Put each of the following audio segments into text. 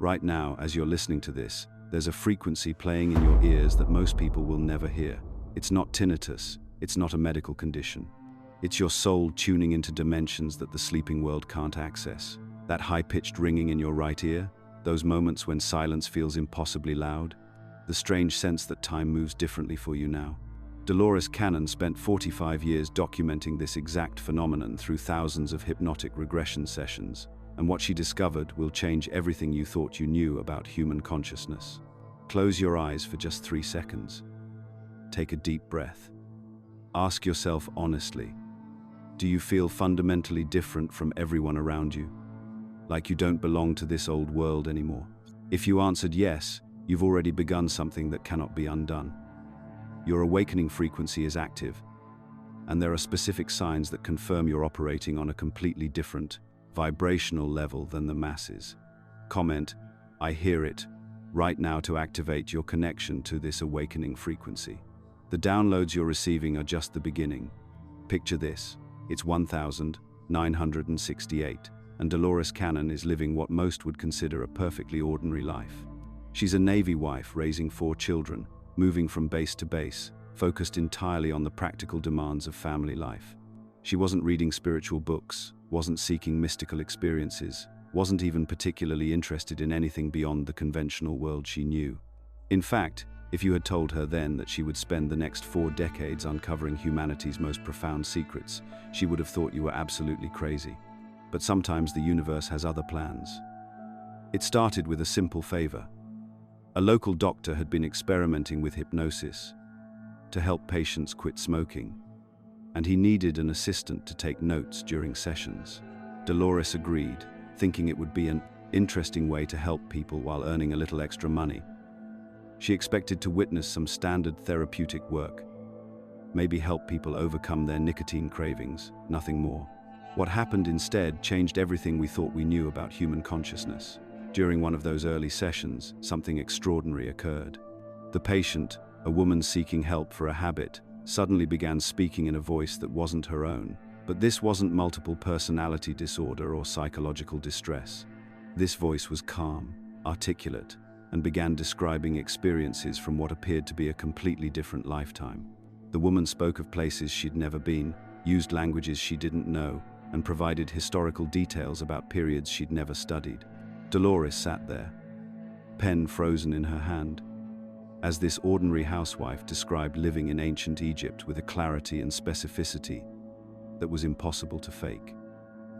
Right now, as you're listening to this, there's a frequency playing in your ears that most people will never hear. It's not tinnitus, it's not a medical condition. It's your soul tuning into dimensions that the sleeping world can't access. That high-pitched ringing in your right ear, those moments when silence feels impossibly loud, the strange sense that time moves differently for you now. Dolores Cannon spent 45 years documenting this exact phenomenon through thousands of hypnotic regression sessions, and what she discovered will change everything you thought you knew about human consciousness. Close your eyes for just 3 seconds. Take a deep breath. Ask yourself honestly, do you feel fundamentally different from everyone around you? Like you don't belong to this old world anymore? If you answered yes, you've already begun something that cannot be undone. Your awakening frequency is active, and there are specific signs that confirm you're operating on a completely different, vibrational level than the masses. Comment, "I hear it," right now to activate your connection to this awakening frequency. The downloads you're receiving are just the beginning. Picture this, it's 1968, and Dolores Cannon is living what most would consider a perfectly ordinary life. She's a Navy wife raising 4 children, moving from base to base, focused entirely on the practical demands of family life. She wasn't reading spiritual books, wasn't seeking mystical experiences, wasn't even particularly interested in anything beyond the conventional world she knew. In fact, if you had told her then that she would spend the next 4 decades uncovering humanity's most profound secrets, she would have thought you were absolutely crazy. But sometimes the universe has other plans. It started with a simple favor. A local doctor had been experimenting with hypnosis to help patients quit smoking, and he needed an assistant to take notes during sessions. Dolores agreed, thinking it would be an interesting way to help people while earning a little extra money. She expected to witness some standard therapeutic work, maybe help people overcome their nicotine cravings, nothing more. What happened instead changed everything we thought we knew about human consciousness. During one of those early sessions, something extraordinary occurred. The patient, a woman seeking help for a habit, suddenly began speaking in a voice that wasn't her own. But this wasn't multiple personality disorder or psychological distress. This voice was calm, articulate, and began describing experiences from what appeared to be a completely different lifetime. The woman spoke of places she'd never been, used languages she didn't know, and provided historical details about periods she'd never studied. Dolores sat there, pen frozen in her hand, as this ordinary housewife described living in ancient Egypt with a clarity and specificity that was impossible to fake.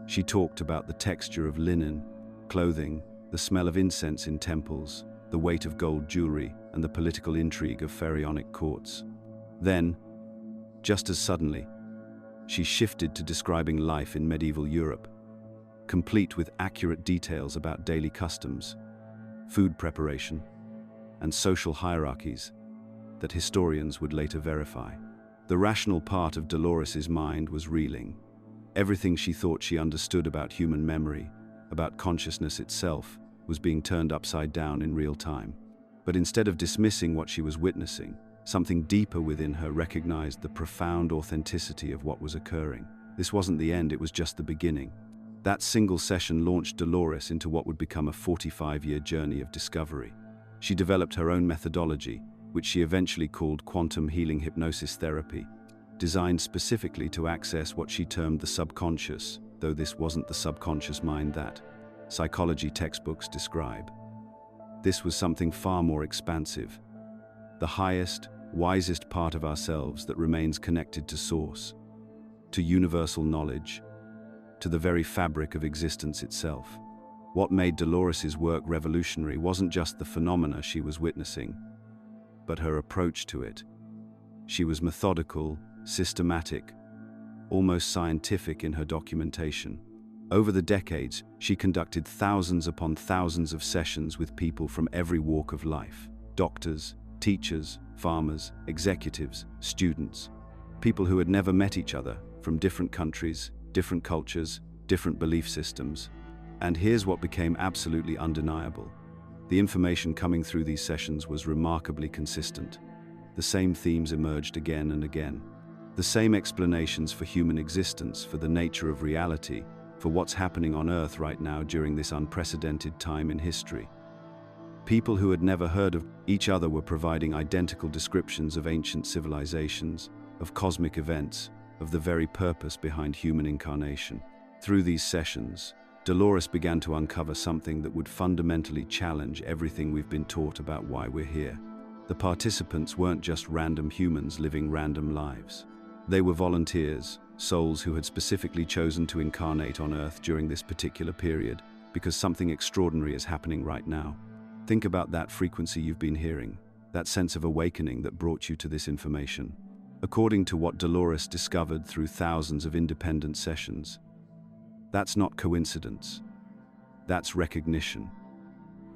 She talked about the texture of linen, clothing, the smell of incense in temples, the weight of gold jewelry, and the political intrigue of pharaonic courts. Then, just as suddenly, she shifted to describing life in medieval Europe, complete with accurate details about daily customs, food preparation, and social hierarchies that historians would later verify. The rational part of Dolores's mind was reeling. Everything she thought she understood about human memory, about consciousness itself, was being turned upside down in real time. But instead of dismissing what she was witnessing, something deeper within her recognized the profound authenticity of what was occurring. This wasn't the end, it was just the beginning. That single session launched Dolores into what would become a 45-year journey of discovery. She developed her own methodology, which she eventually called quantum healing hypnosis therapy, designed specifically to access what she termed the subconscious, though this wasn't the subconscious mind that psychology textbooks describe. This was something far more expansive, the highest, wisest part of ourselves that remains connected to source, to universal knowledge, to the very fabric of existence itself. What made Dolores's work revolutionary wasn't just the phenomena she was witnessing, but her approach to it. She was methodical, systematic, almost scientific in her documentation. Over the decades, she conducted thousands upon thousands of sessions with people from every walk of life: doctors, teachers, farmers, executives, students, people who had never met each other, from different countries, different cultures, different belief systems. And here's what became absolutely undeniable. The information coming through these sessions was remarkably consistent. The same themes emerged again and again. The same explanations for human existence, for the nature of reality, for what's happening on Earth right now during this unprecedented time in history. People who had never heard of each other were providing identical descriptions of ancient civilizations, of cosmic events, of the very purpose behind human incarnation. Through these sessions, Dolores began to uncover something that would fundamentally challenge everything we've been taught about why we're here. The participants weren't just random humans living random lives. They were volunteers, souls who had specifically chosen to incarnate on Earth during this particular period, because something extraordinary is happening right now. Think about that frequency you've been hearing, that sense of awakening that brought you to this information. According to what Dolores discovered through thousands of independent sessions, that's not coincidence. That's recognition.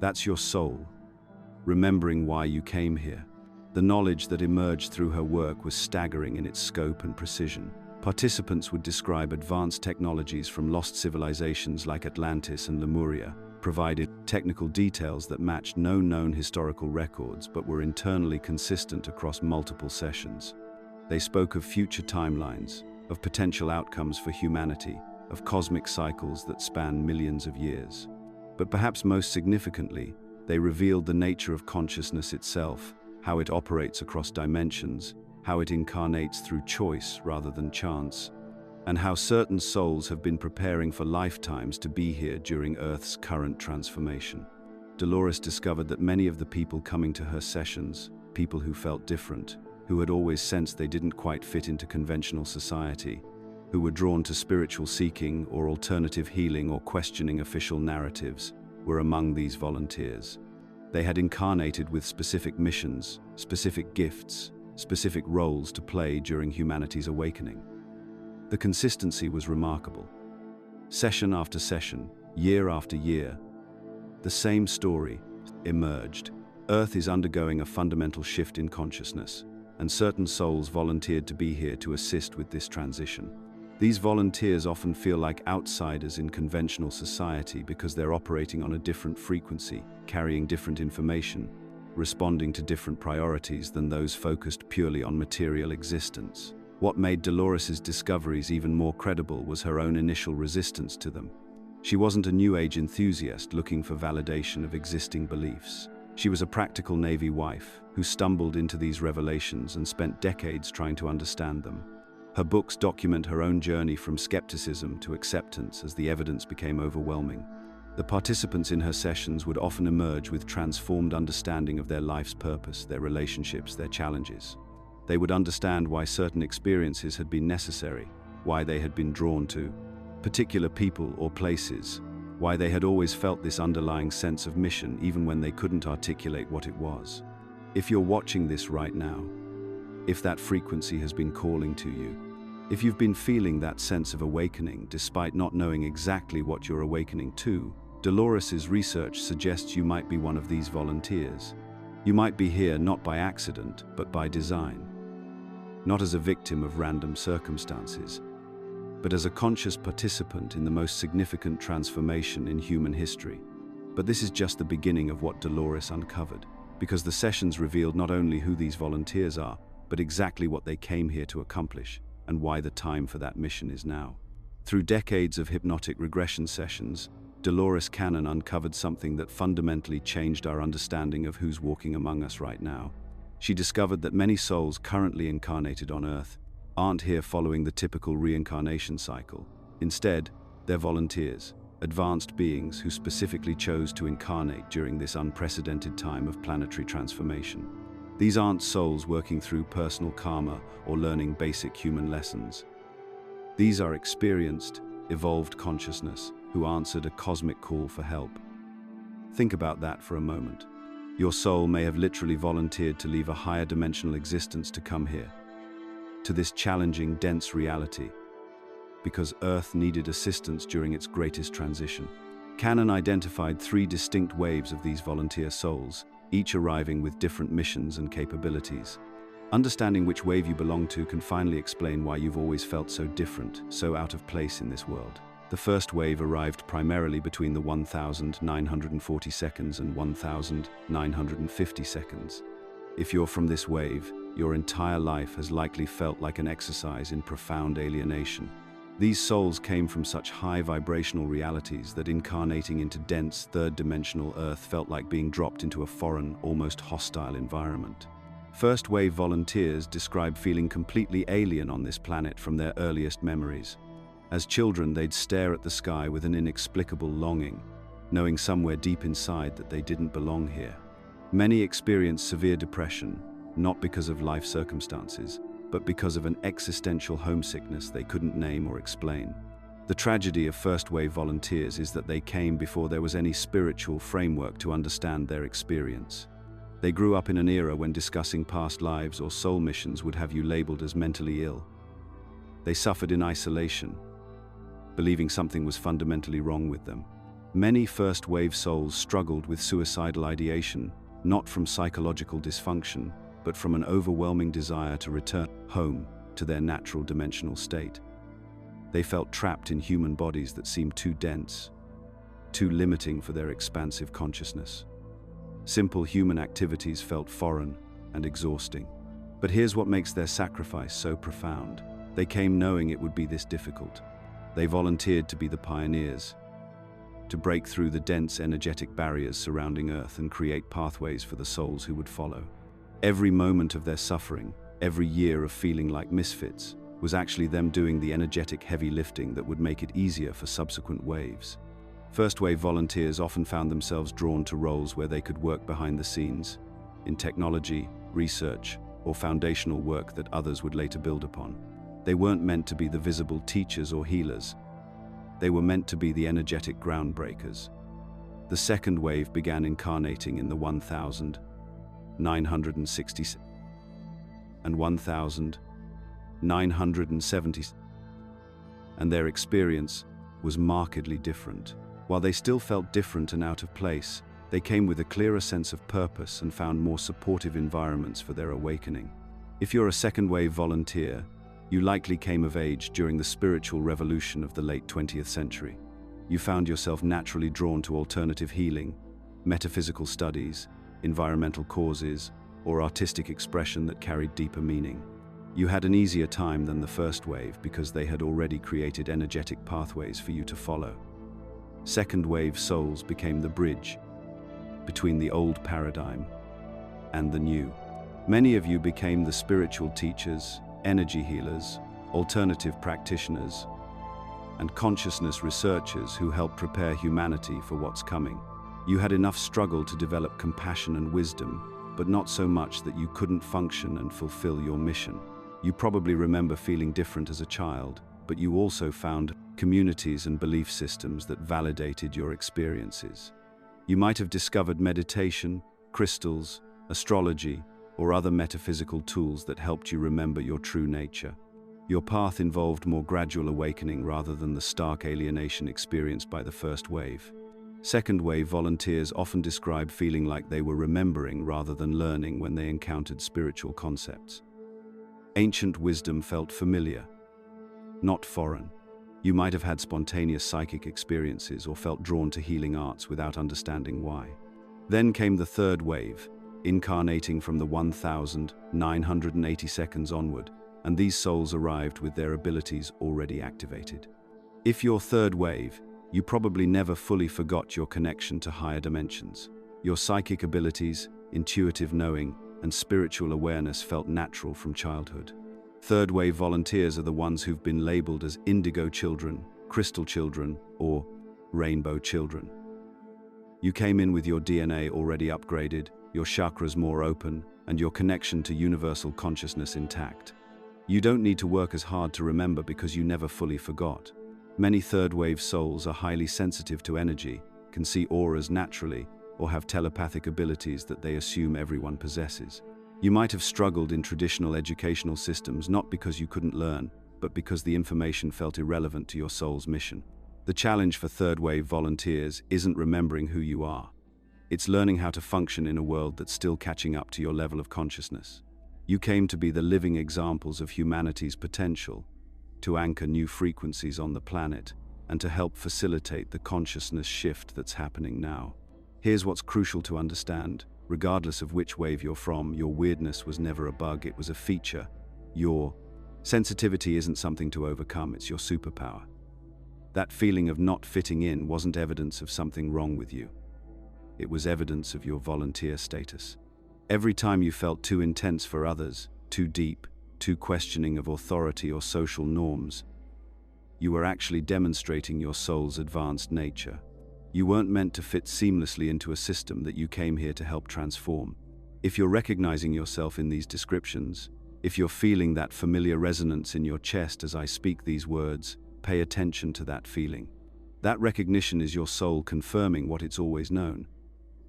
That's your soul, remembering why you came here. The knowledge that emerged through her work was staggering in its scope and precision. Participants would describe advanced technologies from lost civilizations like Atlantis and Lemuria, provided technical details that matched no known historical records but were internally consistent across multiple sessions. They spoke of future timelines, of potential outcomes for humanity, of cosmic cycles that span millions of years. But perhaps most significantly, they revealed the nature of consciousness itself, how it operates across dimensions, how it incarnates through choice rather than chance, and how certain souls have been preparing for lifetimes to be here during Earth's current transformation. Dolores discovered that many of the people coming to her sessions, people who felt different, who had always sensed they didn't quite fit into conventional society, who were drawn to spiritual seeking or alternative healing or questioning official narratives, were among these volunteers. They had incarnated with specific missions, specific gifts, specific roles to play during humanity's awakening. The consistency was remarkable. Session after session, year after year, the same story emerged. Earth is undergoing a fundamental shift in consciousness, and certain souls volunteered to be here to assist with this transition. These volunteers often feel like outsiders in conventional society because they're operating on a different frequency, carrying different information, responding to different priorities than those focused purely on material existence. What made Dolores's discoveries even more credible was her own initial resistance to them. She wasn't a New Age enthusiast looking for validation of existing beliefs. She was a practical Navy wife who stumbled into these revelations and spent decades trying to understand them. Her books document her own journey from skepticism to acceptance as the evidence became overwhelming. The participants in her sessions would often emerge with transformed understanding of their life's purpose, their relationships, their challenges. They would understand why certain experiences had been necessary, why they had been drawn to particular people or places, why they had always felt this underlying sense of mission even when they couldn't articulate what it was. If you're watching this right now, if that frequency has been calling to you, if you've been feeling that sense of awakening despite not knowing exactly what you're awakening to, Dolores's research suggests you might be one of these volunteers. You might be here not by accident, but by design. Not as a victim of random circumstances, but as a conscious participant in the most significant transformation in human history. But this is just the beginning of what Dolores uncovered, because the sessions revealed not only who these volunteers are, but exactly what they came here to accomplish, and why the time for that mission is now. Through decades of hypnotic regression sessions, Dolores Cannon uncovered something that fundamentally changed our understanding of who's walking among us right now. She discovered that many souls currently incarnated on Earth aren't here following the typical reincarnation cycle. Instead, they're volunteers, advanced beings who specifically chose to incarnate during this unprecedented time of planetary transformation. These aren't souls working through personal karma or learning basic human lessons. These are experienced, evolved consciousness who answered a cosmic call for help. Think about that for a moment. Your soul may have literally volunteered to leave a higher dimensional existence to come here, to this challenging, dense reality, because Earth needed assistance during its greatest transition. Cannon identified 3 distinct waves of these volunteer souls, each arriving with different missions and capabilities. Understanding which wave you belong to can finally explain why you've always felt so different, so out of place in this world. The first wave arrived primarily between the 1,940 seconds and 1,950 seconds. If you're from this wave, your entire life has likely felt like an exercise in profound alienation. These souls came from such high vibrational realities that incarnating into dense, third-dimensional Earth felt like being dropped into a foreign, almost hostile environment. First-wave volunteers describe feeling completely alien on this planet from their earliest memories. As children, they'd stare at the sky with an inexplicable longing, knowing somewhere deep inside that they didn't belong here. Many experienced severe depression, not because of life circumstances, but because of an existential homesickness they couldn't name or explain. The tragedy of first-wave volunteers is that they came before there was any spiritual framework to understand their experience. They grew up in an era when discussing past lives or soul missions would have you labeled as mentally ill. They suffered in isolation, believing something was fundamentally wrong with them. Many first-wave souls struggled with suicidal ideation, not from psychological dysfunction, but from an overwhelming desire to return home to their natural dimensional state. They felt trapped in human bodies that seemed too dense, too limiting for their expansive consciousness. Simple human activities felt foreign and exhausting. But here's what makes their sacrifice so profound. They came knowing it would be this difficult. They volunteered to be the pioneers, to break through the dense energetic barriers surrounding Earth and create pathways for the souls who would follow. Every moment of their suffering, every year of feeling like misfits, was actually them doing the energetic heavy lifting that would make it easier for subsequent waves. First-wave volunteers often found themselves drawn to roles where they could work behind the scenes, in technology, research, or foundational work that others would later build upon. They weren't meant to be the visible teachers or healers. They were meant to be the energetic groundbreakers. The second wave began incarnating in the 1960 and 1970, and their experience was markedly different. While they still felt different and out of place, they came with a clearer sense of purpose and found more supportive environments for their awakening. If you're a second-wave volunteer, you likely came of age during the spiritual revolution of the late 20th century. You found yourself naturally drawn to alternative healing, metaphysical studies, environmental causes, or artistic expression that carried deeper meaning. You had an easier time than the first wave because they had already created energetic pathways for you to follow. Second-wave souls became the bridge between the old paradigm and the new. Many of you became the spiritual teachers, energy healers, alternative practitioners, and consciousness researchers who help prepare humanity for what's coming. You had enough struggle to develop compassion and wisdom, but not so much that you couldn't function and fulfill your mission. You probably remember feeling different as a child, but you also found communities and belief systems that validated your experiences. You might have discovered meditation, crystals, astrology, or other metaphysical tools that helped you remember your true nature. Your path involved more gradual awakening rather than the stark alienation experienced by the first wave. Second-wave volunteers often describe feeling like they were remembering rather than learning when they encountered spiritual concepts. Ancient wisdom felt familiar, not foreign. You might have had spontaneous psychic experiences or felt drawn to healing arts without understanding why. Then came the third wave, incarnating from the 1980 seconds onward, and these souls arrived with their abilities already activated. If you're third wave, you probably never fully forgot your connection to higher dimensions. Your psychic abilities, intuitive knowing, and spiritual awareness felt natural from childhood. Third-wave volunteers are the ones who've been labeled as indigo children, crystal children, or rainbow children. You came in with your DNA already upgraded, your chakras more open, and your connection to universal consciousness intact. You don't need to work as hard to remember because you never fully forgot. Many third-wave souls are highly sensitive to energy, can see auras naturally, or have telepathic abilities that they assume everyone possesses. You might have struggled in traditional educational systems not because you couldn't learn, but because the information felt irrelevant to your soul's mission. The challenge for third-wave volunteers isn't remembering who you are. It's learning how to function in a world that's still catching up to your level of consciousness. You came to be the living examples of humanity's potential, to anchor new frequencies on the planet, and to help facilitate the consciousness shift that's happening now. Here's what's crucial to understand. Regardless of which wave you're from, your weirdness was never a bug, it was a feature. You're Sensitivity isn't something to overcome, it's your superpower. That feeling of not fitting in wasn't evidence of something wrong with you. It was evidence of your volunteer status. Every time you felt too intense for others, too deep, too questioning of authority or social norms, you were actually demonstrating your soul's advanced nature. You weren't meant to fit seamlessly into a system that you came here to help transform. If you're recognizing yourself in these descriptions, if you're feeling that familiar resonance in your chest as I speak these words, pay attention to that feeling. That recognition is your soul confirming what it's always known.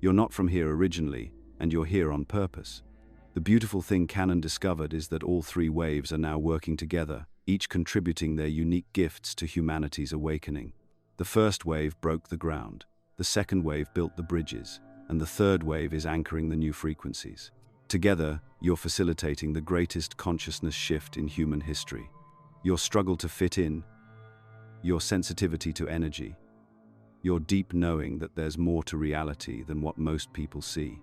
You're not from here originally, and you're here on purpose. The beautiful thing Cannon discovered is that all three waves are now working together, each contributing their unique gifts to humanity's awakening. The first wave broke the ground, the second wave built the bridges, and the third wave is anchoring the new frequencies. Together, you're facilitating the greatest consciousness shift in human history. Your struggle to fit in, your sensitivity to energy, your deep knowing that there's more to reality than what most people see.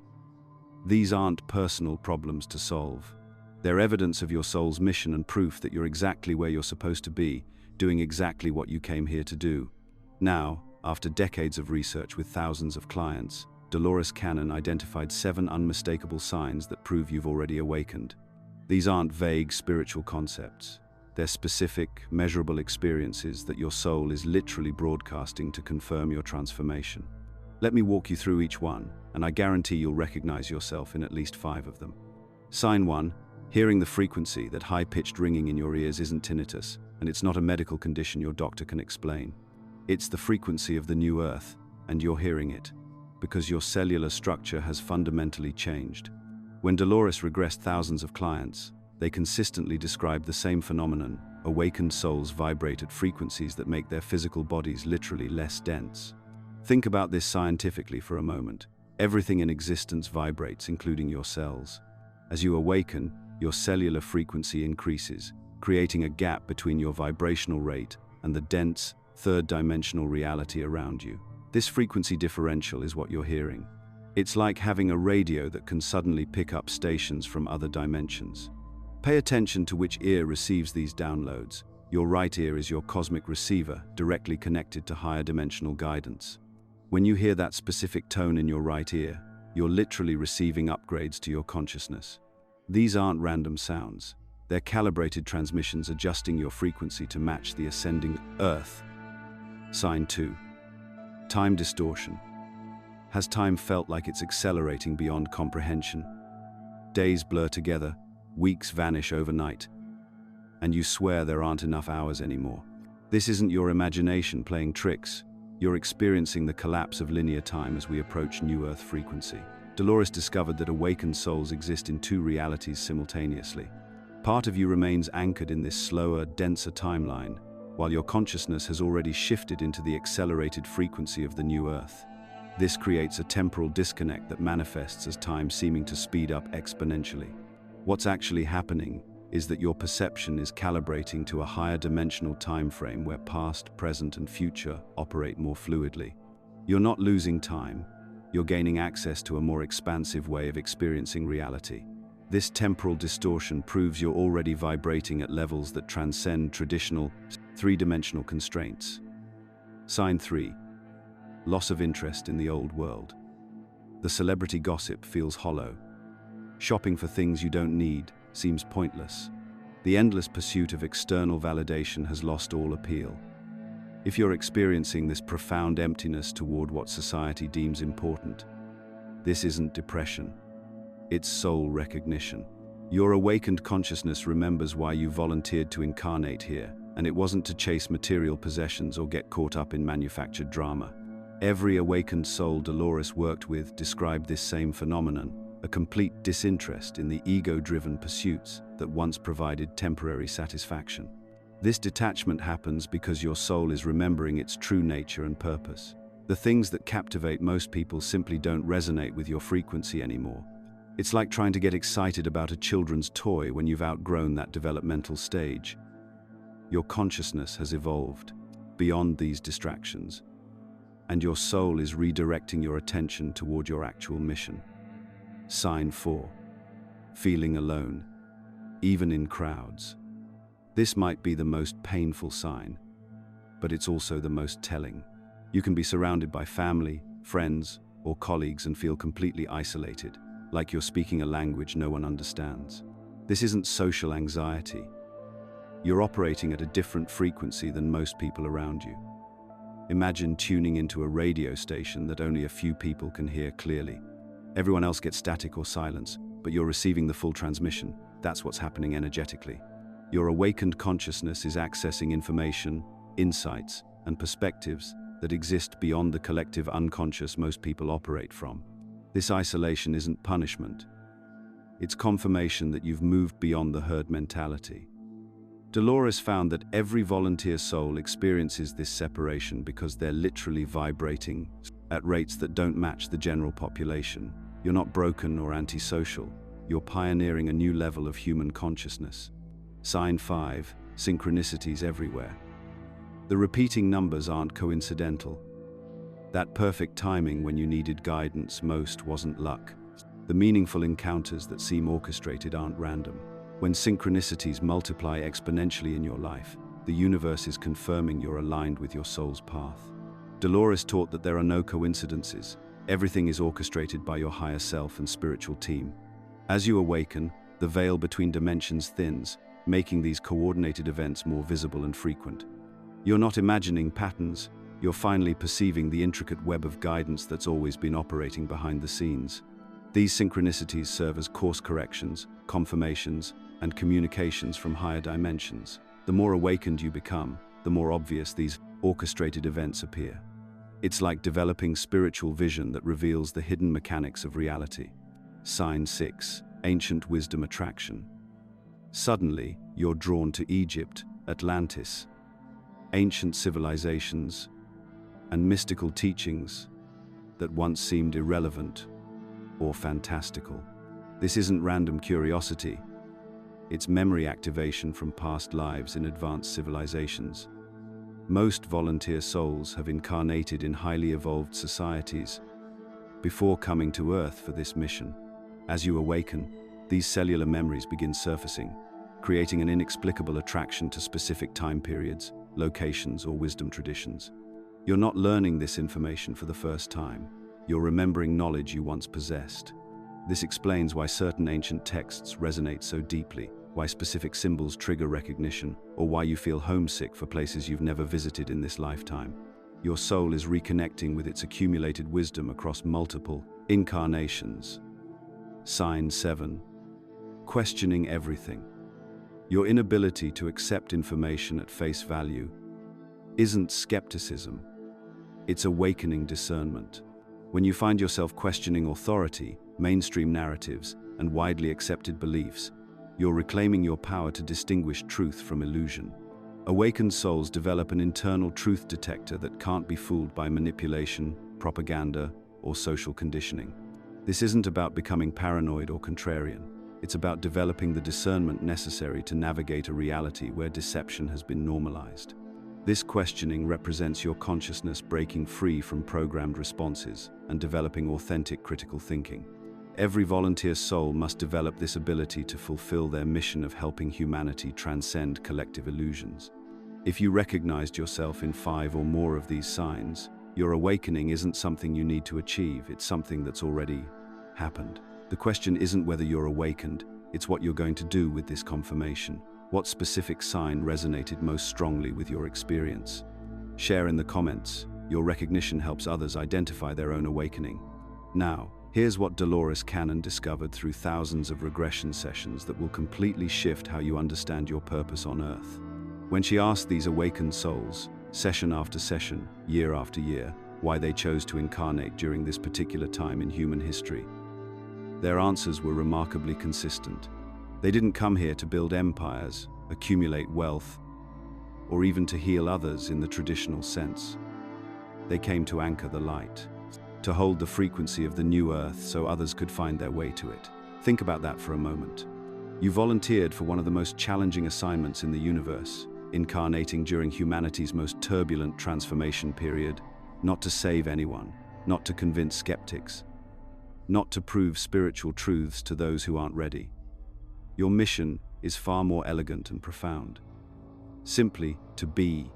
These aren't personal problems to solve. They're evidence of your soul's mission and proof that you're exactly where you're supposed to be, doing exactly what you came here to do. Now, after decades of research with thousands of clients, Dolores Cannon identified 7 unmistakable signs that prove you've already awakened. These aren't vague spiritual concepts. They're specific, measurable experiences that your soul is literally broadcasting to confirm your transformation. Let me walk you through each one, and I guarantee you'll recognize yourself in at least 5 of them. Sign 1. Hearing the frequency. That high-pitched ringing in your ears isn't tinnitus, and it's not a medical condition your doctor can explain. It's the frequency of the new earth, and you're hearing it, because your cellular structure has fundamentally changed. When Dolores regressed thousands of clients, they consistently described the same phenomenon. Awakened souls vibrate at frequencies that make their physical bodies literally less dense. Think about this scientifically for a moment. Everything in existence vibrates, including your cells. As you awaken, your cellular frequency increases, creating a gap between your vibrational rate and the dense, third-dimensional reality around you. This frequency differential is what you're hearing. It's like having a radio that can suddenly pick up stations from other dimensions. Pay attention to which ear receives these downloads. Your right ear is your cosmic receiver, directly connected to higher dimensional guidance. When you hear that specific tone in your right ear, you're literally receiving upgrades to your consciousness. These aren't random sounds. They're calibrated transmissions adjusting your frequency to match the ascending earth. Sign 2. Time distortion. Has time felt like it's accelerating beyond comprehension? Days blur together, weeks vanish overnight, and you swear there aren't enough hours anymore. This isn't your imagination playing tricks. You're experiencing the collapse of linear time as we approach new Earth frequency. Dolores discovered that awakened souls exist in 2 realities simultaneously. Part of you remains anchored in this slower, denser timeline, while your consciousness has already shifted into the accelerated frequency of the new Earth. This creates a temporal disconnect that manifests as time seeming to speed up exponentially. What's actually happening is that your perception is calibrating to a higher dimensional time frame where past, present, and future operate more fluidly. You're not losing time, you're gaining access to a more expansive way of experiencing reality. This temporal distortion proves you're already vibrating at levels that transcend traditional, 3-dimensional constraints. Sign 3. Loss of interest in the old world. The celebrity gossip feels hollow. Shopping for things you don't need seems pointless. The endless pursuit of external validation has lost all appeal. If you're experiencing this profound emptiness toward what society deems important, this isn't depression. It's soul recognition. Your awakened consciousness remembers why you volunteered to incarnate here, and it wasn't to chase material possessions or get caught up in manufactured drama. Every awakened soul Dolores worked with described this same phenomenon, a complete disinterest in the ego-driven pursuits that once provided temporary satisfaction. This detachment happens because your soul is remembering its true nature and purpose. The things that captivate most people simply don't resonate with your frequency anymore. It's like trying to get excited about a children's toy when you've outgrown that developmental stage. Your consciousness has evolved beyond these distractions, and your soul is redirecting your attention toward your actual mission. Sign 4. Feeling alone, even in crowds. This might be the most painful sign, but it's also the most telling. You can be surrounded by family, friends, or colleagues and feel completely isolated, like you're speaking a language no one understands. This isn't social anxiety. You're operating at a different frequency than most people around you. Imagine tuning into a radio station that only a few people can hear clearly. Everyone else gets static or silence, but you're receiving the full transmission. That's what's happening energetically. Your awakened consciousness is accessing information, insights, and perspectives that exist beyond the collective unconscious most people operate from. This isolation isn't punishment. It's confirmation that you've moved beyond the herd mentality. Dolores found that every volunteer soul experiences this separation because they're literally vibrating at rates that don't match the general population. You're not broken or antisocial. You're pioneering a new level of human consciousness. Sign 5, synchronicities everywhere. The repeating numbers aren't coincidental. That perfect timing when you needed guidance most wasn't luck. The meaningful encounters that seem orchestrated aren't random. When synchronicities multiply exponentially in your life, the universe is confirming you're aligned with your soul's path. Dolores taught that there are no coincidences. Everything is orchestrated by your higher self and spiritual team. As you awaken, the veil between dimensions thins, making these coordinated events more visible and frequent. You're not imagining patterns, you're finally perceiving the intricate web of guidance that's always been operating behind the scenes. These synchronicities serve as course corrections, confirmations, and communications from higher dimensions. The more awakened you become, the more obvious these orchestrated events appear. It's like developing spiritual vision that reveals the hidden mechanics of reality. Sign 6, ancient wisdom attraction. Suddenly, you're drawn to Egypt, Atlantis, ancient civilizations, and mystical teachings that once seemed irrelevant or fantastical. This isn't random curiosity. It's memory activation from past lives in advanced civilizations. Most volunteer souls have incarnated in highly evolved societies before coming to Earth for this mission. As you awaken, these cellular memories begin surfacing, creating an inexplicable attraction to specific time periods, locations, or wisdom traditions. You're not learning this information for the first time. You're remembering knowledge you once possessed. This explains why certain ancient texts resonate so deeply, why specific symbols trigger recognition, or why you feel homesick for places you've never visited in this lifetime. Your soul is reconnecting with its accumulated wisdom across multiple incarnations. Sign 7. Questioning everything. Your inability to accept information at face value isn't skepticism. It's awakening discernment. When you find yourself questioning authority, mainstream narratives, and widely accepted beliefs, you're reclaiming your power to distinguish truth from illusion. Awakened souls develop an internal truth detector that can't be fooled by manipulation, propaganda, or social conditioning. This isn't about becoming paranoid or contrarian. It's about developing the discernment necessary to navigate a reality where deception has been normalized. This questioning represents your consciousness breaking free from programmed responses and developing authentic critical thinking. Every volunteer soul must develop this ability to fulfill their mission of helping humanity transcend collective illusions. If you recognized yourself in 5 or more of these signs, your awakening isn't something you need to achieve, it's something that's already happened. The question isn't whether you're awakened, it's what you're going to do with this confirmation. What specific sign resonated most strongly with your experience? Share in the comments. Your recognition helps others identify their own awakening. Now, here's what Dolores Cannon discovered through thousands of regression sessions that will completely shift how you understand your purpose on Earth. When she asked these awakened souls, session after session, year after year, why they chose to incarnate during this particular time in human history, their answers were remarkably consistent. They didn't come here to build empires, accumulate wealth, or even to heal others in the traditional sense. They came to anchor the light, to hold the frequency of the new Earth so others could find their way to it. Think about that for a moment. You volunteered for one of the most challenging assignments in the universe, incarnating during humanity's most turbulent transformation period, not to save anyone, not to convince skeptics, not to prove spiritual truths to those who aren't ready. Your mission is far more elegant and profound. simply to be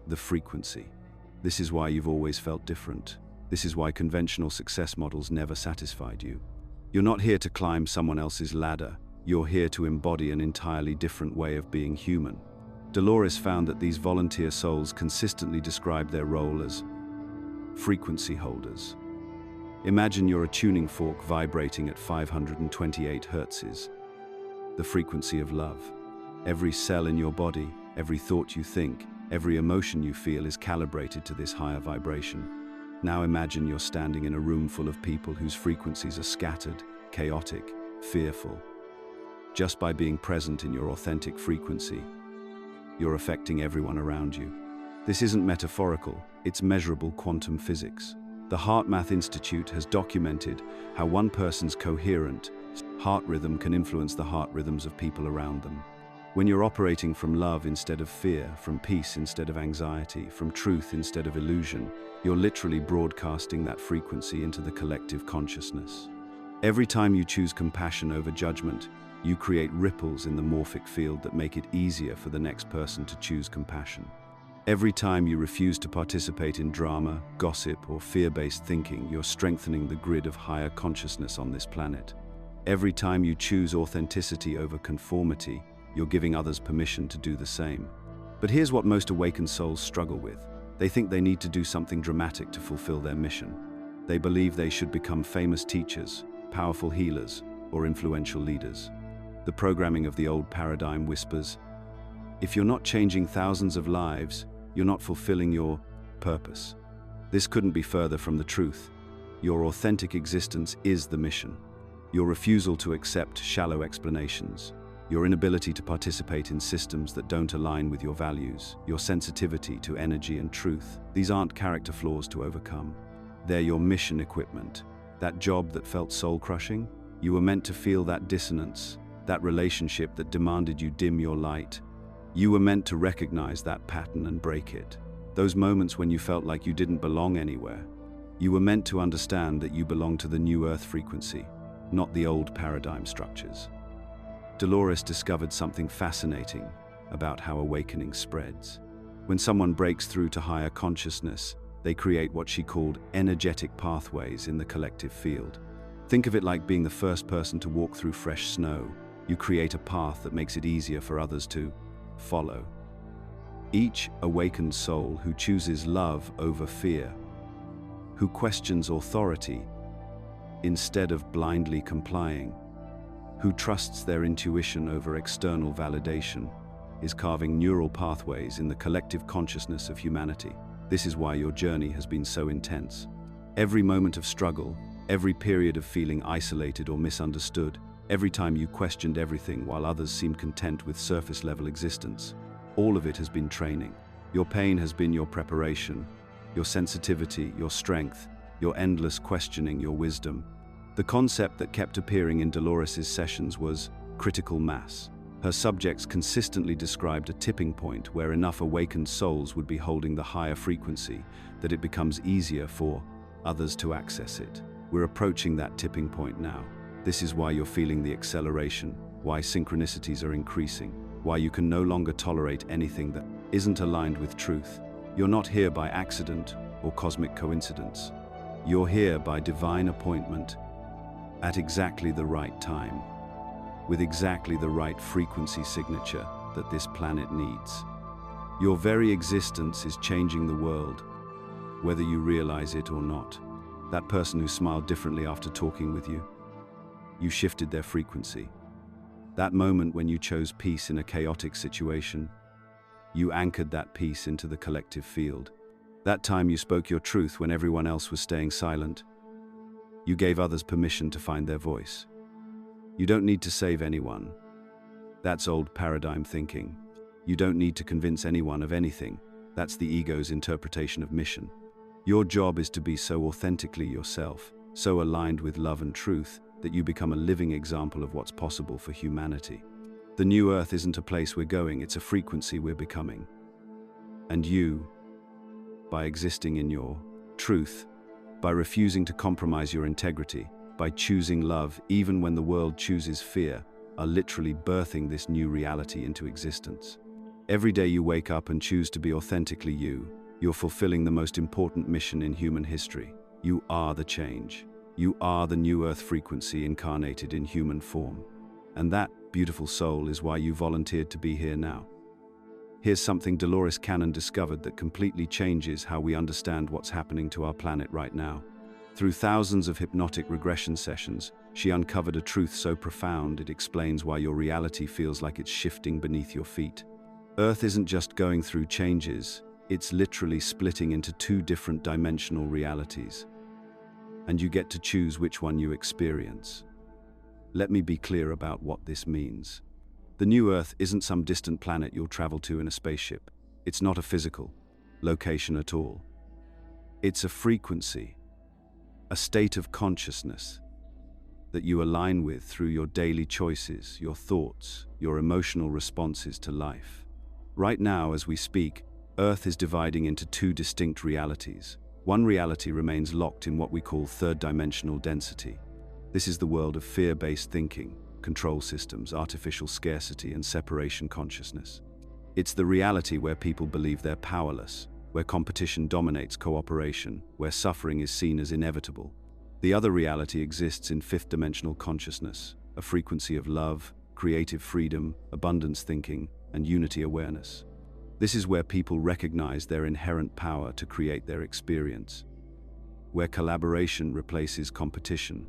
the frequency. This is why you've always felt different. This is why conventional success models never satisfied you. You're not here to climb someone else's ladder. You're here to embody an entirely different way of being human. Dolores found that these volunteer souls consistently described their role as frequency holders. Imagine you're a tuning fork vibrating at 528 hertzes, the frequency of love. Every cell in your body, every thought you think, every emotion you feel is calibrated to this higher vibration. Now imagine you're standing in a room full of people whose frequencies are scattered, chaotic, fearful. Just by being present in your authentic frequency, you're affecting everyone around you. This isn't metaphorical, it's measurable quantum physics. The HeartMath Institute has documented how one person's coherent heart rhythm can influence the heart rhythms of people around them. When you're operating from love instead of fear, from peace instead of anxiety, from truth instead of illusion, you're literally broadcasting that frequency into the collective consciousness. Every time you choose compassion over judgment, you create ripples in the morphic field that make it easier for the next person to choose compassion. Every time you refuse to participate in drama, gossip, or fear-based thinking, you're strengthening the grid of higher consciousness on this planet. Every time you choose authenticity over conformity, you're giving others permission to do the same. But here's what most awakened souls struggle with. They think they need to do something dramatic to fulfill their mission. They believe they should become famous teachers, powerful healers, or influential leaders. The programming of the old paradigm whispers, if you're not changing thousands of lives, you're not fulfilling your purpose. This couldn't be further from the truth. Your authentic existence is the mission. Your refusal to accept shallow explanations, your inability to participate in systems that don't align with your values, your sensitivity to energy and truth, these aren't character flaws to overcome. They're your mission equipment. That job that felt soul-crushing, you were meant to feel that dissonance, that relationship that demanded you dim your light. You were meant to recognize that pattern and break it. Those moments when you felt like you didn't belong anywhere. You were meant to understand that you belong to the new Earth frequency, not the old paradigm structures. Dolores discovered something fascinating about how awakening spreads. When someone breaks through to higher consciousness, they create what she called energetic pathways in the collective field. Think of it like being the first person to walk through fresh snow. You create a path that makes it easier for others to follow. Each awakened soul who chooses love over fear, who questions authority instead of blindly complying, who trusts their intuition over external validation, is carving neural pathways in the collective consciousness of humanity. This is why your journey has been so intense. Every moment of struggle, every period of feeling isolated or misunderstood, every time you questioned everything while others seemed content with surface-level existence, all of it has been training. Your pain has been your preparation, your sensitivity, your strength, your endless questioning, your wisdom. The concept that kept appearing in Dolores' sessions was critical mass. Her subjects consistently described a tipping point where enough awakened souls would be holding the higher frequency that it becomes easier for others to access it. We're approaching that tipping point now. This is why you're feeling the acceleration, why synchronicities are increasing, why you can no longer tolerate anything that isn't aligned with truth. You're not here by accident or cosmic coincidence. You're here by divine appointment at exactly the right time, with exactly the right frequency signature that this planet needs. Your very existence is changing the world, whether you realize it or not. That person who smiled differently after talking with you, you shifted their frequency. That moment when you chose peace in a chaotic situation, you anchored that peace into the collective field. That time you spoke your truth when everyone else was staying silent. You gave others permission to find their voice. You don't need to save anyone. That's old paradigm thinking. You don't need to convince anyone of anything. That's the ego's interpretation of mission. Your job is to be so authentically yourself, so aligned with love and truth, that you become a living example of what's possible for humanity. The new Earth isn't a place we're going, it's a frequency we're becoming. And you, by existing in your truth, by refusing to compromise your integrity, by choosing love even when the world chooses fear, are literally birthing this new reality into existence. Every day you wake up and choose to be authentically you, you're fulfilling the most important mission in human history. You are the change. You are the new Earth frequency incarnated in human form. And that, beautiful soul, is why you volunteered to be here now. Here's something Dolores Cannon discovered that completely changes how we understand what's happening to our planet right now. Through thousands of hypnotic regression sessions, she uncovered a truth so profound it explains why your reality feels like it's shifting beneath your feet. Earth isn't just going through changes, it's literally splitting into two different dimensional realities. And you get to choose which one you experience. Let me be clear about what this means. The new Earth isn't some distant planet you'll travel to in a spaceship. It's not a physical location at all. It's a frequency, a state of consciousness that you align with through your daily choices, your thoughts, your emotional responses to life. Right now, as we speak, Earth is dividing into two distinct realities. One reality remains locked in what we call third-dimensional density. This is the world of fear-based thinking, control systems, artificial scarcity, and separation consciousness. It's the reality where people believe they're powerless, where competition dominates cooperation, where suffering is seen as inevitable. The other reality exists in fifth-dimensional consciousness, a frequency of love, creative freedom, abundance thinking, and unity awareness. This is where people recognize their inherent power to create their experience, where collaboration replaces competition,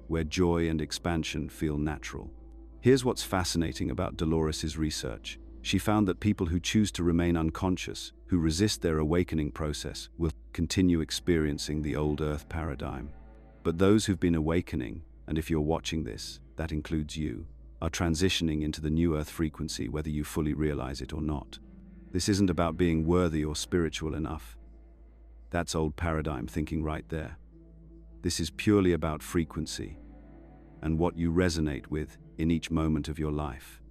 where joy and expansion feel natural. Here's what's fascinating about Dolores's research. She found that people who choose to remain unconscious, who resist their awakening process, will continue experiencing the old Earth paradigm. But those who've been awakening, and if you're watching this, that includes you, are transitioning into the new Earth frequency whether you fully realize it or not. This isn't about being worthy or spiritual enough. That's old paradigm thinking right there. This is purely about frequency and what you resonate with in each moment of your life.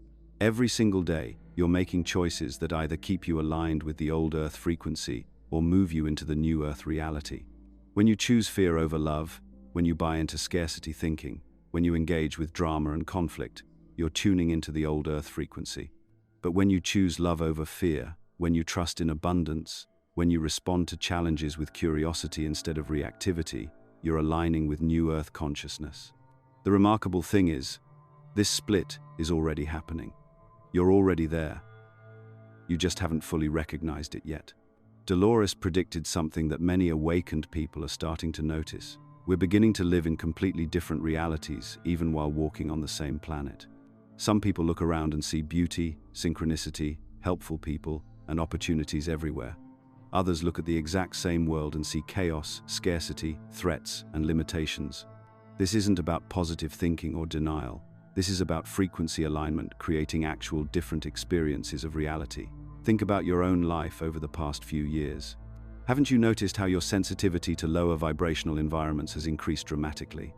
Every single day, you're making choices that either keep you aligned with the old Earth frequency or move you into the new Earth reality. When you choose fear over love, when you buy into scarcity thinking, when you engage with drama and conflict, you're tuning into the old Earth frequency. But when you choose love over fear, when you trust in abundance, when you respond to challenges with curiosity instead of reactivity, you're aligning with new Earth consciousness. The remarkable thing is, this split is already happening. You're already there. You just haven't fully recognized it yet. Dolores predicted something that many awakened people are starting to notice. We're beginning to live in completely different realities, even while walking on the same planet. Some people look around and see beauty, synchronicity, helpful people, and opportunities everywhere. Others look at the exact same world and see chaos, scarcity, threats, and limitations. This isn't about positive thinking or denial. This is about frequency alignment, creating actual different experiences of reality. Think about your own life over the past few years. Haven't you noticed how your sensitivity to lower vibrational environments has increased dramatically?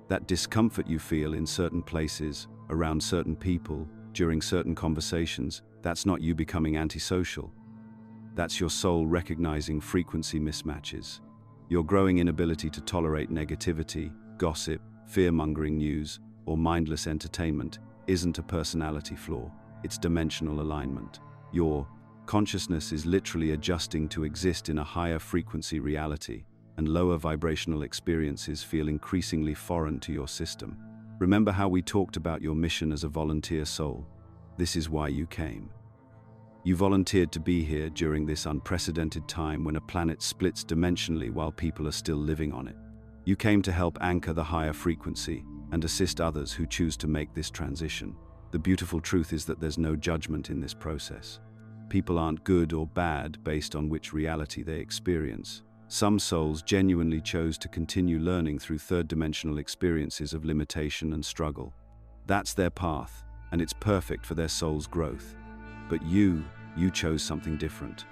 That discomfort you feel in certain places, around certain people, during certain conversations, that's not you becoming antisocial. That's your soul recognizing frequency mismatches. Your growing inability to tolerate negativity, gossip, fear-mongering news, or mindless entertainment isn't a personality flaw, it's dimensional alignment. Your consciousness is literally adjusting to exist in a higher frequency reality, and lower vibrational experiences feel increasingly foreign to your system. Remember how we talked about your mission as a volunteer soul? This is why you came. You volunteered to be here during this unprecedented time when a planet splits dimensionally while people are still living on it. You came to help anchor the higher frequency and assist others who choose to make this transition. The beautiful truth is that there's no judgment in this process. People aren't good or bad based on which reality they experience. Some souls genuinely chose to continue learning through third-dimensional experiences of limitation and struggle. That's their path, and it's perfect for their soul's growth. But you chose something different.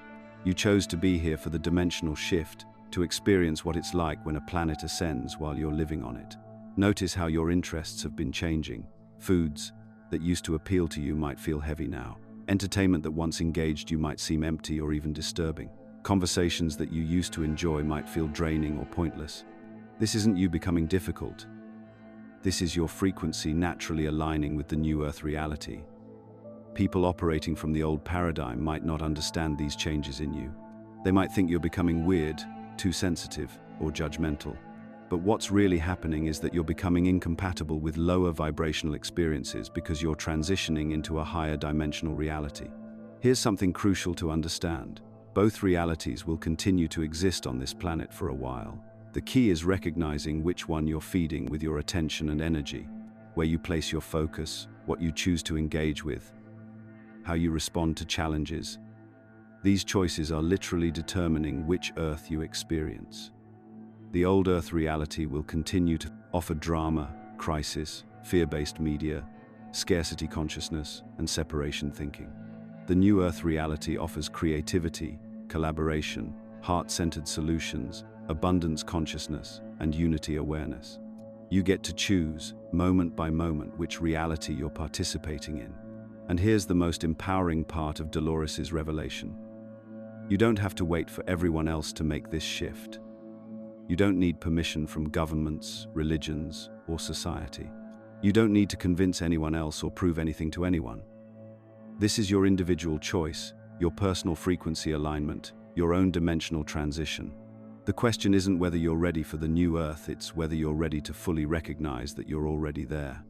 You chose to be here for the dimensional shift, to experience what it's like when a planet ascends while you're living on it. Notice how your interests have been changing. Foods that used to appeal to you might feel heavy now. Entertainment that once engaged you might seem empty or even disturbing. Conversations that you used to enjoy might feel draining or pointless. This isn't you becoming difficult. This is your frequency naturally aligning with the new Earth reality. People operating from the old paradigm might not understand these changes in you. They might think you're becoming weird, too sensitive, or judgmental. But what's really happening is that you're becoming incompatible with lower vibrational experiences because you're transitioning into a higher dimensional reality. Here's something crucial to understand. Both realities will continue to exist on this planet for a while. The key is recognizing which one you're feeding with your attention and energy, where you place your focus, what you choose to engage with, how you respond to challenges. These choices are literally determining which Earth you experience. The old Earth reality will continue to offer drama, crisis, fear-based media, scarcity consciousness, and separation thinking. The new Earth reality offers creativity, collaboration, heart-centered solutions, abundance consciousness, and unity awareness. You get to choose, moment by moment, which reality you're participating in. And here's the most empowering part of Dolores's revelation. You don't have to wait for everyone else to make this shift. You don't need permission from governments, religions, or society. You don't need to convince anyone else or prove anything to anyone. This is your individual choice, your personal frequency alignment, your own dimensional transition. The question isn't whether you're ready for the new Earth, it's whether you're ready to fully recognize that you're already there.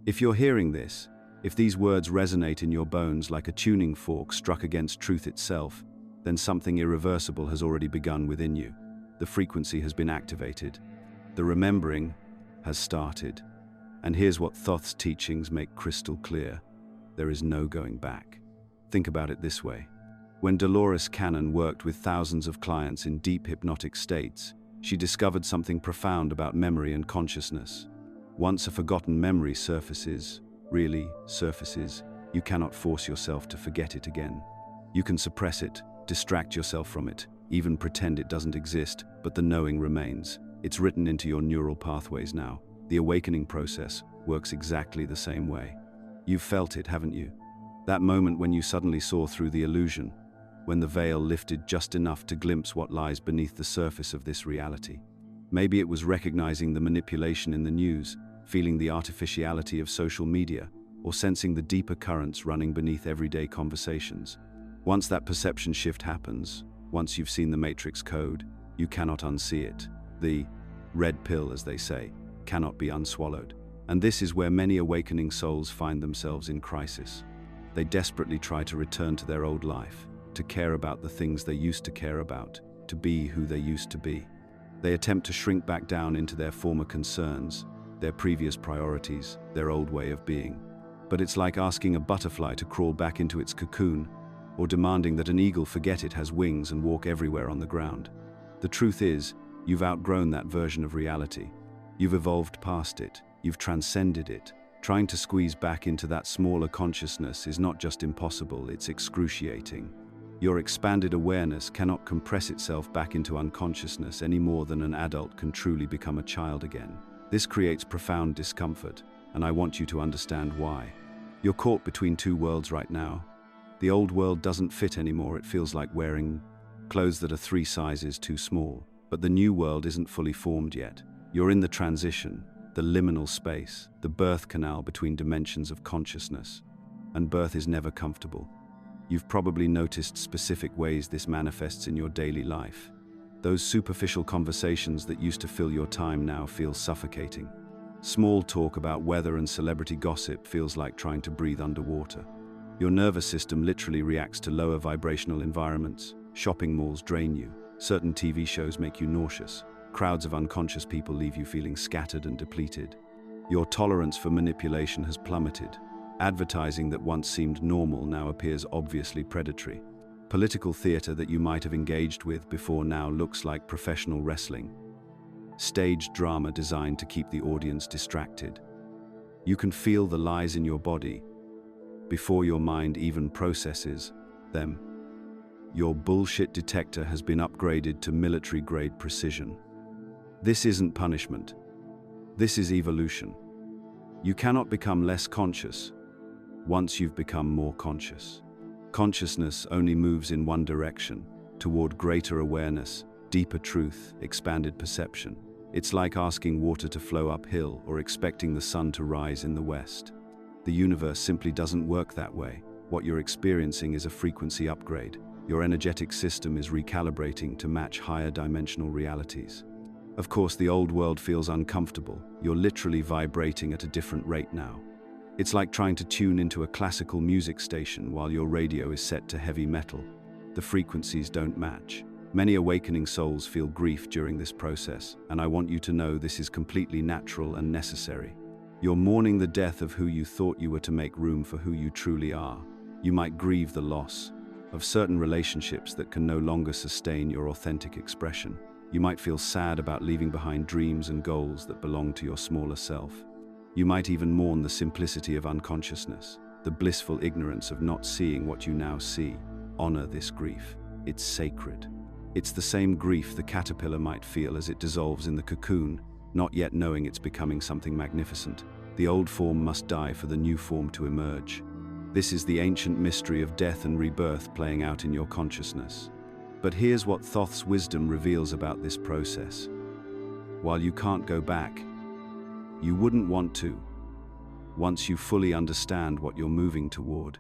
If you're hearing this, if these words resonate in your bones like a tuning fork struck against truth itself, then something irreversible has already begun within you. The frequency has been activated. The remembering has started. And here's what Thoth's teachings make crystal clear. There is no going back. Think about it this way. When Dolores Cannon worked with thousands of clients in deep hypnotic states, she discovered something profound about memory and consciousness. Once a forgotten memory surfaces, you cannot force yourself to forget it again. You can suppress it, distract yourself from it, even pretend it doesn't exist, but the knowing remains. It's written into your neural pathways now. The awakening process works exactly the same way. You've felt it, haven't you? That moment when you suddenly saw through the illusion, when the veil lifted just enough to glimpse what lies beneath the surface of this reality. Maybe it was recognizing the manipulation in the news, feeling the artificiality of social media, or sensing the deeper currents running beneath everyday conversations. Once that perception shift happens, once you've seen the matrix code, you cannot unsee it. The red pill, as they say, cannot be unswallowed. And this is where many awakening souls find themselves in crisis. They desperately try to return to their old life, to care about the things they used to care about, to be who they used to be. They attempt to shrink back down into their former concerns, their previous priorities, their old way of being. But it's like asking a butterfly to crawl back into its cocoon, or demanding that an eagle forget it has wings and walk everywhere on the ground. The truth is, you've outgrown that version of reality. You've evolved past it. You've transcended it. Trying to squeeze back into that smaller consciousness is not just impossible, it's excruciating. Your expanded awareness cannot compress itself back into unconsciousness any more than an adult can truly become a child again. This creates profound discomfort, and I want you to understand why. You're caught between two worlds right now. The old world doesn't fit anymore. It feels like wearing clothes that are 3 sizes too small. But the new world isn't fully formed yet. You're in the transition, the liminal space, the birth canal between dimensions of consciousness. And birth is never comfortable. You've probably noticed specific ways this manifests in your daily life. Those superficial conversations that used to fill your time now feel suffocating. Small talk about weather and celebrity gossip feels like trying to breathe underwater. Your nervous system literally reacts to lower vibrational environments. Shopping malls drain you. Certain TV shows make you nauseous. Crowds of unconscious people leave you feeling scattered and depleted. Your tolerance for manipulation has plummeted. Advertising that once seemed normal now appears obviously predatory. Political theater that you might have engaged with before now looks like professional wrestling. Staged drama designed to keep the audience distracted. You can feel the lies in your body before your mind even processes them. Your bullshit detector has been upgraded to military-grade precision. This isn't punishment. This is evolution. You cannot become less conscious once you've become more conscious. Consciousness only moves in one direction, toward greater awareness, deeper truth, expanded perception. It's like asking water to flow uphill or expecting the sun to rise in the west. The universe simply doesn't work that way. What you're experiencing is a frequency upgrade. Your energetic system is recalibrating to match higher dimensional realities. Of course, the old world feels uncomfortable. You're literally vibrating at a different rate now. It's like trying to tune into a classical music station while your radio is set to heavy metal. The frequencies don't match. Many awakening souls feel grief during this process, and I want you to know this is completely natural and necessary. You're mourning the death of who you thought you were to make room for who you truly are. You might grieve the loss of certain relationships that can no longer sustain your authentic expression. You might feel sad about leaving behind dreams and goals that belong to your smaller self. You might even mourn the simplicity of unconsciousness, the blissful ignorance of not seeing what you now see. Honor this grief. It's sacred. It's the same grief the caterpillar might feel as it dissolves in the cocoon, not yet knowing it's becoming something magnificent. The old form must die for the new form to emerge. This is the ancient mystery of death and rebirth playing out in your consciousness. But here's what Thoth's wisdom reveals about this process. While you can't go back, you wouldn't want to. Once you fully understand what you're moving toward,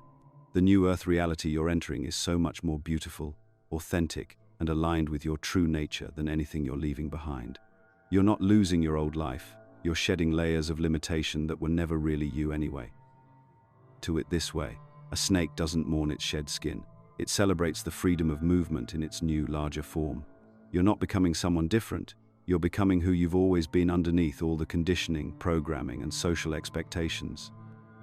the new earth reality you're entering is so much more beautiful, authentic, and aligned with your true nature than anything you're leaving behind. You're not losing your old life, you're shedding layers of limitation that were never really you anyway. To it this way, a snake doesn't mourn its shed skin. It celebrates the freedom of movement in its new, larger form. You're not becoming someone different. You're becoming who you've always been underneath all the conditioning, programming, and social expectations.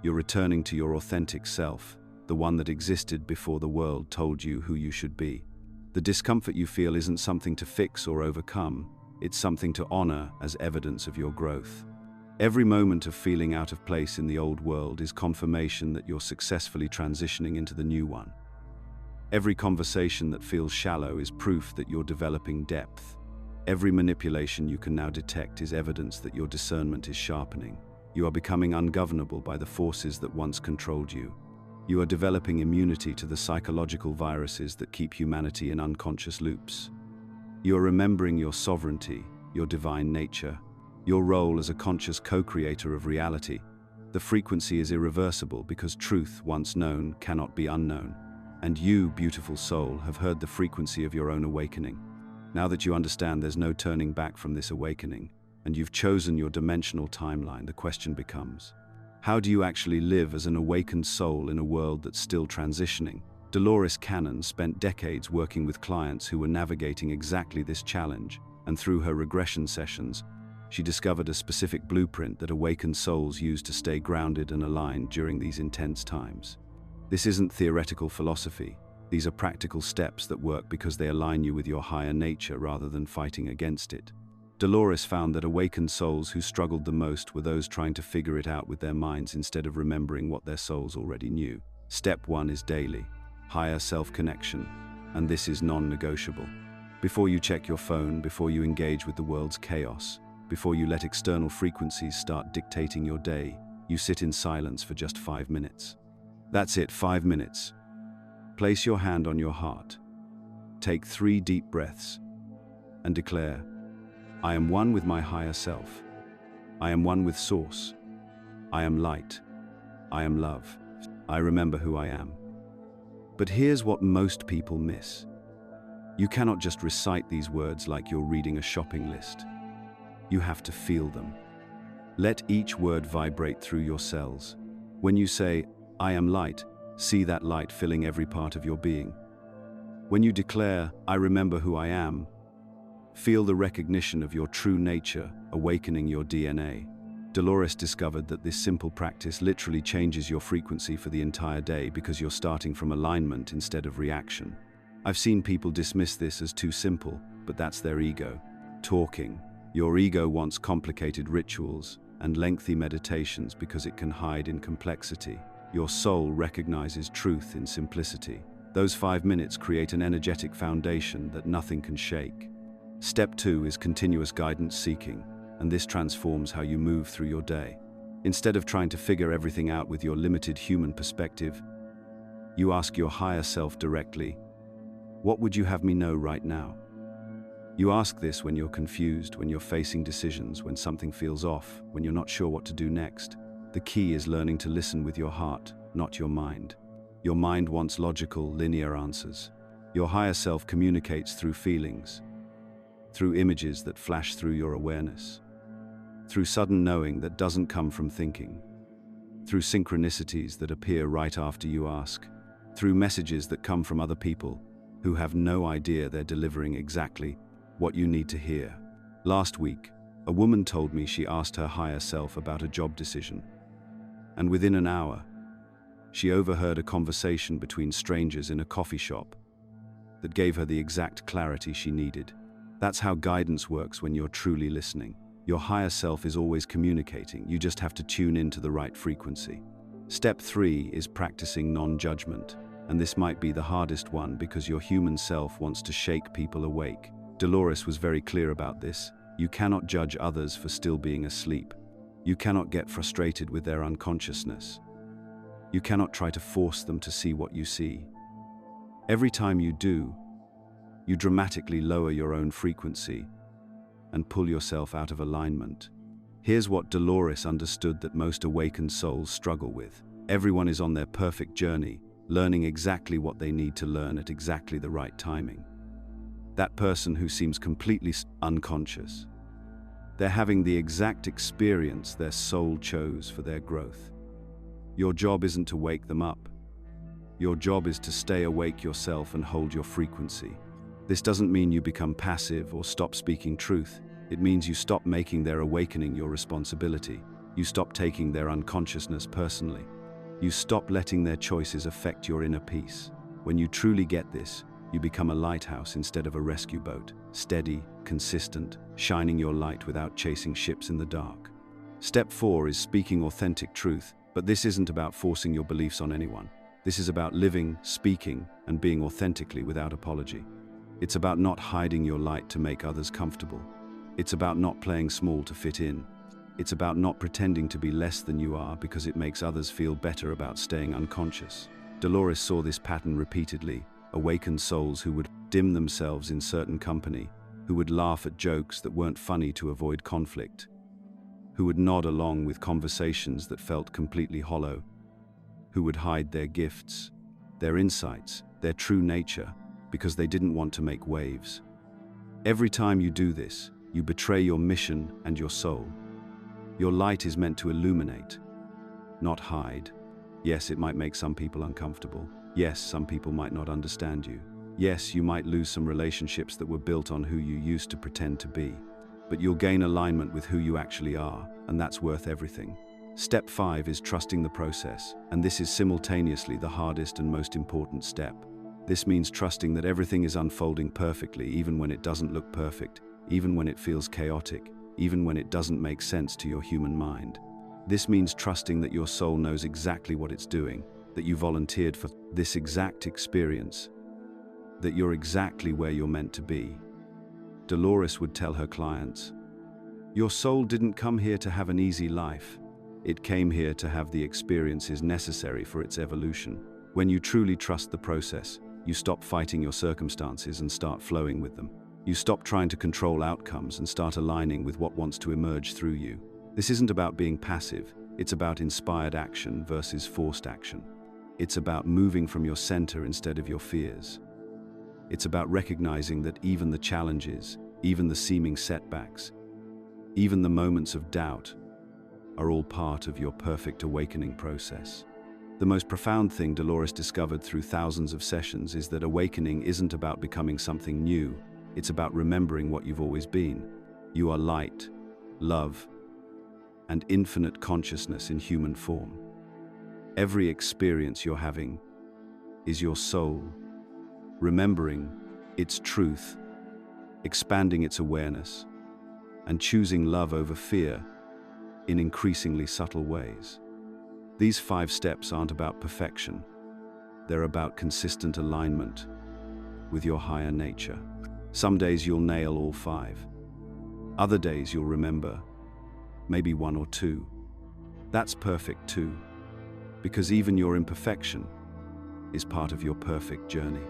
You're returning to your authentic self, the one that existed before the world told you who you should be. The discomfort you feel isn't something to fix or overcome. It's something to honor as evidence of your growth. Every moment of feeling out of place in the old world is confirmation that you're successfully transitioning into the new one. Every conversation that feels shallow is proof that you're developing depth. Every manipulation you can now detect is evidence that your discernment is sharpening. You are becoming ungovernable by the forces that once controlled you. You are developing immunity to the psychological viruses that keep humanity in unconscious loops. You are remembering your sovereignty, your divine nature, your role as a conscious co-creator of reality. The frequency is irreversible because truth, once known, cannot be unknown. And you, beautiful soul, have heard the frequency of your own awakening. Now that you understand there's no turning back from this awakening, and you've chosen your dimensional timeline, the question becomes, how do you actually live as an awakened soul in a world that's still transitioning? Dolores Cannon spent decades working with clients who were navigating exactly this challenge, and through her regression sessions, she discovered a specific blueprint that awakened souls use to stay grounded and aligned during these intense times. This isn't theoretical philosophy. These are practical steps that work because they align you with your higher nature rather than fighting against it. Dolores found that awakened souls who struggled the most were those trying to figure it out with their minds instead of remembering what their souls already knew. Step 1 is daily, higher self-connection, and this is non-negotiable. Before you check your phone, before you engage with the world's chaos, before you let external frequencies start dictating your day, you sit in silence for just 5 minutes. That's it, 5 minutes. Place your hand on your heart. Take 3 deep breaths and declare, I am one with my higher self. I am one with Source. I am light. I am love. I remember who I am. But here's what most people miss. You cannot just recite these words like you're reading a shopping list. You have to feel them. Let each word vibrate through your cells. When you say, I am light, see that light filling every part of your being. When you declare, I remember who I am, feel the recognition of your true nature, awakening your DNA. Dolores discovered that this simple practice literally changes your frequency for the entire day because you're starting from alignment instead of reaction. I've seen people dismiss this as too simple, but that's their ego talking. Your ego wants complicated rituals and lengthy meditations because it can hide in complexity. Your soul recognizes truth in simplicity. Those 5 minutes create an energetic foundation that nothing can shake. Step 2 is continuous guidance seeking, and this transforms how you move through your day. Instead of trying to figure everything out with your limited human perspective, you ask your higher self directly, what would you have me know right now? You ask this when you're confused, when you're facing decisions, when something feels off, when you're not sure what to do next. The key is learning to listen with your heart, not your mind. Your mind wants logical, linear answers. Your higher self communicates through feelings, through images that flash through your awareness, through sudden knowing that doesn't come from thinking, through synchronicities that appear right after you ask, through messages that come from other people who have no idea they're delivering exactly what you need to hear. Last week, a woman told me she asked her higher self about a job decision, and within an hour, she overheard a conversation between strangers in a coffee shop that gave her the exact clarity she needed. That's how guidance works when you're truly listening. Your higher self is always communicating, you just have to tune into the right frequency. Step 3 is practicing non-judgment, and this might be the hardest one because your human self wants to shake people awake. Dolores was very clear about this. You cannot judge others for still being asleep. You cannot get frustrated with their unconsciousness. You cannot try to force them to see what you see. Every time you do, you dramatically lower your own frequency and pull yourself out of alignment. Here's what Dolores understood that most awakened souls struggle with. Everyone is on their perfect journey, learning exactly what they need to learn at exactly the right timing. That person who seems completely unconscious, they're having the exact experience their soul chose for their growth. Your job isn't to wake them up. Your job is to stay awake yourself and hold your frequency. This doesn't mean you become passive or stop speaking truth. It means you stop making their awakening your responsibility. You stop taking their unconsciousness personally. You stop letting their choices affect your inner peace. When you truly get this, you become a lighthouse instead of a rescue boat, steady, consistent, shining your light without chasing ships in the dark. Step 4 is speaking authentic truth, but this isn't about forcing your beliefs on anyone. This is about living, speaking, and being authentically without apology. It's about not hiding your light to make others comfortable. It's about not playing small to fit in. It's about not pretending to be less than you are because it makes others feel better about staying unconscious. Dolores saw this pattern repeatedly. Awakened souls who would dim themselves in certain company, who would laugh at jokes that weren't funny to avoid conflict, who would nod along with conversations that felt completely hollow, who would hide their gifts, their insights, their true nature, because they didn't want to make waves. Every time you do this, you betray your mission and your soul. Your light is meant to illuminate, not hide. Yes, it might make some people uncomfortable. Yes, some people might not understand you. Yes, you might lose some relationships that were built on who you used to pretend to be. But you'll gain alignment with who you actually are, and that's worth everything. Step 5 is trusting the process, and this is simultaneously the hardest and most important step. This means trusting that everything is unfolding perfectly, even when it doesn't look perfect, even when it feels chaotic, even when it doesn't make sense to your human mind. This means trusting that your soul knows exactly what it's doing, that you volunteered for this exact experience, that you're exactly where you're meant to be. Dolores would tell her clients, "Your soul didn't come here to have an easy life. It came here to have the experiences necessary for its evolution." When you truly trust the process, you stop fighting your circumstances and start flowing with them. You stop trying to control outcomes and start aligning with what wants to emerge through you. This isn't about being passive, it's about inspired action versus forced action. It's about moving from your center instead of your fears. It's about recognizing that even the challenges, even the seeming setbacks, even the moments of doubt are all part of your perfect awakening process. The most profound thing Dolores discovered through thousands of sessions is that awakening isn't about becoming something new. It's about remembering what you've always been. You are light, love, and infinite consciousness in human form. Every experience you're having is your soul remembering its truth, expanding its awareness, and choosing love over fear in increasingly subtle ways. These 5 steps aren't about perfection. They're about consistent alignment with your higher nature. Some days you'll nail all 5. Other days you'll remember maybe 1 or 2. That's perfect too, because even your imperfection is part of your perfect journey.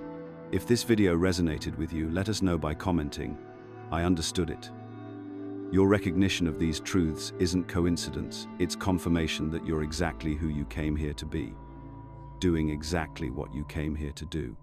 If this video resonated with you, let us know by commenting, "I understood it." Your recognition of these truths isn't coincidence, it's confirmation that you're exactly who you came here to be. doing exactly what you came here to do.